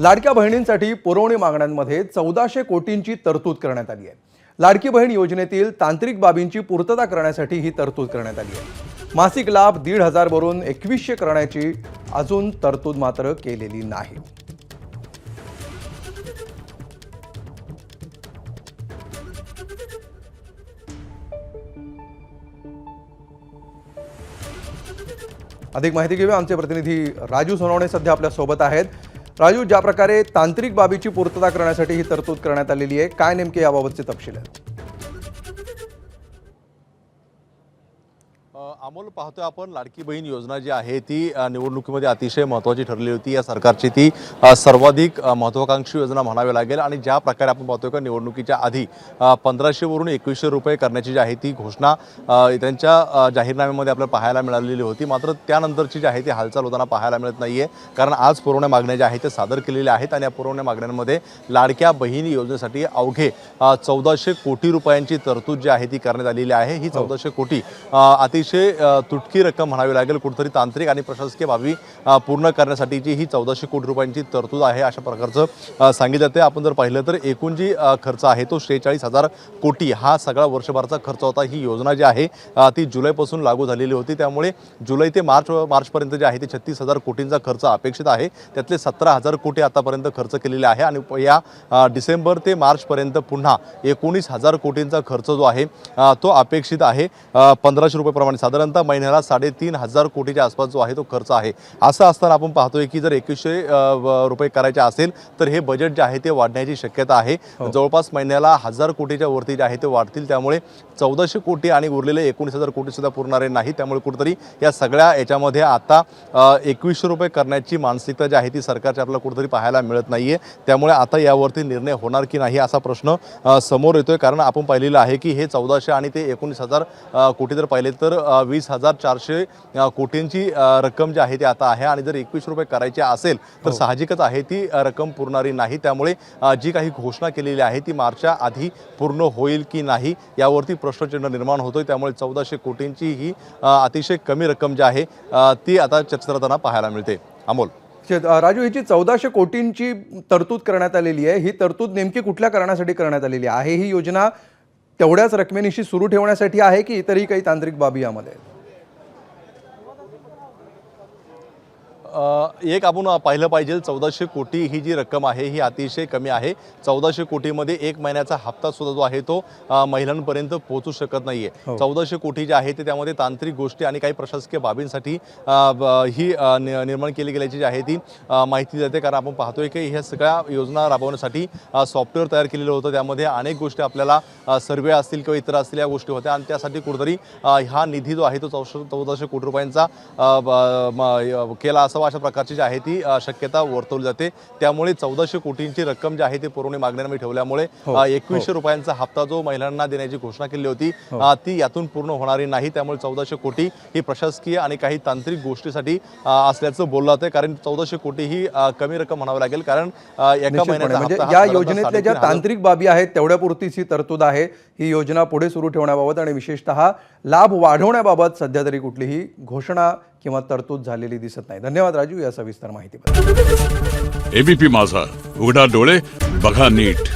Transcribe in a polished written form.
लाडक्या बहिणींसाठी पुरवणी मागण्यांमध्ये 1400 कोटींची तरतूद करण्यात आली आहे। लाडकी बहीण योजनेतील तांत्रिक बाबींची पूर्तता करण्यासाठी ही तरतूद करण्यात आली आहे। मासिक लाभ 1500 वरून 2100 करण्याची अजून तरतूद मात्र केलेली नाही। अधिक माहिती घेऊया, आमचे प्रतिनिधी राजू सोनवणे सध्या आपल्या सोबत आहेत। राजू, ज्या प्रकारे तांत्रिक बाबीची पूर्तता करण्यासाठी ही तरतूद करण्यात आलेली आहे, काय नेमके याबाबतचे तपशील आहेत? अमोल, पाहतोय आपण लाडकी बहीण योजना जी आहे ती निवडणुकीमध्ये अतिशय महत्त्वाची ठरली होती। या सरकारची ती सर्वाधिक महत्त्वाकांक्षी योजना म्हणावी लागेल। आणि ज्या प्रकारे आपण पाहतोय का निवडणुकीच्या आधी 1500 वरून 2100 रुपये करण्याची जी आहे ती घोषणा त्यांच्या जाहीरनाम्यामध्ये आपल्याला पाहायला मिळालेली होती। मात्र त्यानंतरची जी आहे ती हालचाल होताना पाहायला मिळत नाहीये, कारण आज पुरवण्या मागण्या ज्या आहेत ते सादर केलेल्या आहेत आणि या पुरवण्या मागण्यांमध्ये लाडक्या बहिणी योजनेसाठी अवघे 1400 कोटी रुपयांची तरतूद जी आहे ती करण्यात आलेली आहे। ही 1400 कोटी अतिशय तुटकी रक्कम म्हणावी लागेल। कुठेतरी तांत्रिक आणि प्रशासकीय बाबी पूर्ण करण्यासाठीची ही 1400 कोटी रुपयांची तरतूद आहे, अशा प्रकारचं सांगितलं जाते। आपण जर पाहिलं तर एकूण जी खर्च आहे तो 46,000 कोटी हा सगळा वर्षभराचा खर्च होता। ही योजना जी आहे ती जुलैपासून लागू झालेली होती, त्यामुळे जुलै ते मार्चपर्यंत जे आहे ते 36,000 कोटींचा खर्च अपेक्षित आहे। त्यातले 17,000 कोटी आतापर्यंत खर्च केलेले आहे आणि या डिसेंबर ते मार्चपर्यंत पुन्हा 19,000 कोटींचा खर्च जो आहे तो अपेक्षित आहे। 1500 रुपये प्रमाणे साधारणतः महिन्याला 3,500 कोटीच्या आसपास जो आहे तो खर्च आहे। असं असताना आपण पाहतोय की जर 2100 रुपये करायचे असेल तर हे बजेट जे आहे ते वाढण्याची शक्यता आहे। जवळपास महिन्याला 1000 कोटीच्या वरती जे आहे ते वाढतील, त्यामुळे 1400 कोटी आणि उरलेले 19,000 कोटी सुद्धा पुरणारे नाही। त्यामुळे कुठेतरी या सगळ्या याच्यामध्ये आता 2100 रुपये करण्याची मानसिकता जी आहे ती सरकारच्या आपल्याला कुठेतरी पाहायला मिळत नाहीये। त्यामुळे आता यावरती निर्णय होणार की नाही असा प्रश्न समोर येतोय, कारण आपण पाहिलेलं आहे की हे 1400 आणि ते 19,000 कोटी जर पाहिले तर 20,400 कोटींची रक्कम जी आहे ती आता आहे। आणि जर 21 रुपये करायची असेल तर साहजिकच आहे ती रक्कम पुरणारी नाही। त्यामुळे जी काही घोषणा केलेली आहे ती मार्चच्या आधी पूर्ण होईल की नाही यावरती प्रश्नचिन्ह निर्माण होतोय। त्यामुळे 1400 कोटींची ही अतिशय कमी रक्कम जी आहे ती आता चर्चेत पाहायला मिळते। अमोल, राजू, हिची 1400 कोटींची तरतूद करण्यात आलेली आहे। ही तरतूद नेमकी कुठल्या कारणासाठी करण्यात आलेली आहे? ही योजना तेवढ्याच रकमेनिशी सुरू ठेवण्यासाठी आहे की इतरही काही तांत्रिक बाबी यामध्ये? एक आपण पाहिलं पाहिजे, 1400 कोटी ही जी रक्कम आहे ही अतिशय कमी आहे। 1400 कोटीमध्ये एक महिन्याचा हप्ता सुद्धा जो आहे तो महिलांपर्यंत पोहोचू शकत नाहीये। 1400 कोटी जे आहे ते त्यामध्ये तांत्रिक गोष्टी आणि काही प्रशासकीय बाबींसाठी ही निर्माण केली गेल्याची जी आहे ती माहिती देते। कारण आपण पाहतोय की ह्या सगळ्या योजना राबवण्यासाठी सॉफ्टवेअर तयार केलेलं होतं, त्यामध्ये अनेक गोष्टी आपल्याला सर्वे असतील किंवा इतर असतील या गोष्टी होत्या आणि त्यासाठी कुठेतरी हा निधी जो आहे तो 1400 कोटी रुपयांचा केला असावा अशा प्रकारची जी आहे ती शक्यता वर्तवली जाते। त्यामुळे 1400 कोटींची रक्कम जी आहे ती पुरवणी मागण्यांमध्ये ठेवल्यामुळे 2100 रुपयांचा हप्ता जो महिलांना देण्याची घोषणा केली होती ती यातून पूर्ण होणारी नाही। त्यामुळे 1400 कोटी ही प्रशासकीय आणि काही तांत्रिक गोष्टीसाठी असल्याचं बोललं जातं, कारण 1400 कोटी ही कमी रक्कम म्हणावी लागेल, कारण एका महिन्याचा म्हणजे या योजनेतल्या ज्या तांत्रिक बाबी आहेत तेवढ्यापुरतीच ही तरतूद आहे। ही योजना पुढे सुरू ठेवण्याबाबत आणि विशेषतः लाभ वाढवण्याबाबत सध्या तरी कुठलीही घोषणा किंवा तरतूद झालेली दिसत नाही। धन्यवाद राजू या सविस्तर माहितीबद्दल। एबीपी माझा, उघडा डोळे बघा नीट।